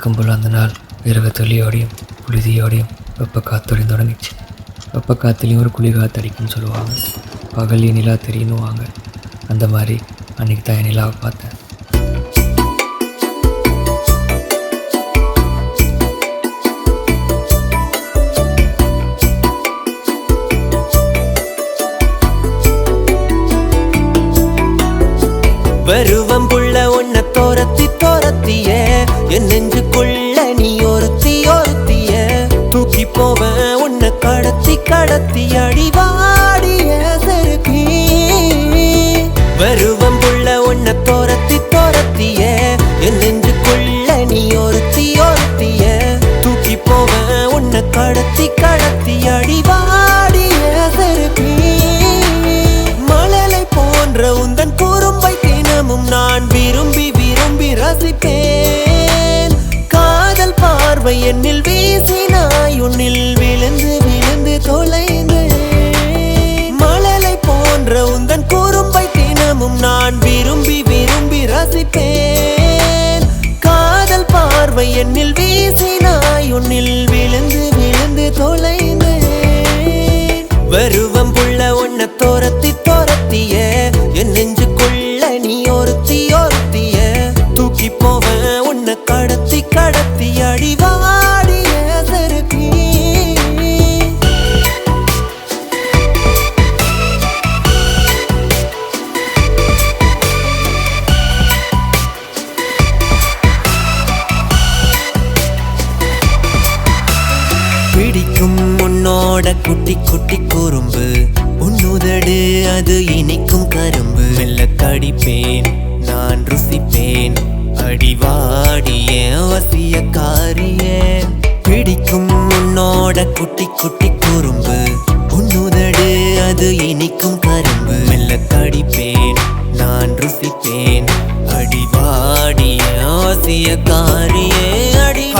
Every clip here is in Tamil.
வழக்கம் போல் அந்த நாள் இரவு துளியோடையும் புழுதியோடையும் வெப்ப காத்தோடையும் தொடங்கிச்சு. வெப்ப காற்றுலையும் ஒரு குளிர் காற்று அடிக்குன்னு சொல்லுவாங்க. பகல்லையும் நிலா தெரியுன்னுவாங்க. அந்த மாதிரி அன்றைக்கி தான் என் நிலாவை பார்த்தேன். வருவம் புள்ள உன்னை தோரத்திய என் நெஞ்சுக்குள்ள நீ ஒருத்திய தூக்கி போவன் உன்னை கடத்தி அடிவாடிய செருக்கி. வருவம் புள்ள உன்னை தோரத்திய என் நெஞ்சுக்குள்ள நீ ஒருத்திய தூக்கி போவன் உன்னை கடத்தி அடிவாடிய செருக்கி. மழலை போன்ற உந்தன் குறும்பை நான் விரும்பி ரசிப்பேன். காதல் பார்வை என்னில் வீசினாய் உன்னில் விழுந்து தொலைந்தேன். மழலை போன்ற உந்தன் குறும்பை தினமும் நான் விரும்பி ரசிப்பேன். காதல் பார்வை என்னில் வீசினாய் உன்னில் விழுந்து தொலைந்தேன். வருவம் புள்ள உன்னை தோரத்திய என் நெஞ்சுக்குள்ள நீ ஒருத்திய தூக்கி போவன் உன்னை கடத்தி அடிவாடிய செருக்கி. பிடிக்கும் உன்னோட குட்டி குறும்பு உன்னுதடு அது இனிக்கும் கரும்பு. மெல்ல கடிப்பேன் நான் ருசிப்பேன் அடிவாடிய வசியக்காரியே. பிடிக்கும் உன்னோட குட்டி குறும்பு உன்னுதடு அது இனிக்கும் கரும்பு. மெல்ல கடிப்பேன் நான் ருசிப்பேன் அடிவாடிய வசியக்காரியே.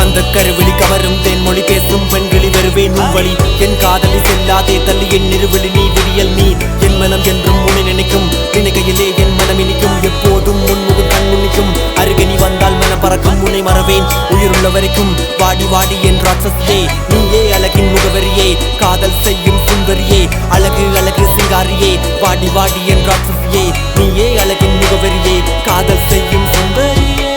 அந்த கருவிழி கவரும் தேன்மொழி பேசும் பெண்களி வருவேன் வழி. என் காதலி செல்லாதே தள்ளி என் இருவிழி நீ விடியல் நீ. என் மனம் என்றும் உன்னை நினைக்கையிலே என் மனம் இனிக்கும். எப்போதும் முன்முகம் கண் முன்னிக்கும். அருகே நீ வந்தால் மனம் பறக்கும் உன்னை மறவேன் உயிருள்ள வரைக்கும். வாடி என் ராட்சசியே நீயே அழகின் முகவரியே. காதல் செய்யும் சுந்தரியே அழகு சிங்காரியே. வாடி என் ராட்சசியே நீயே அழகின் முகவரியே. காதல் செய்யும் சுந்தரியே.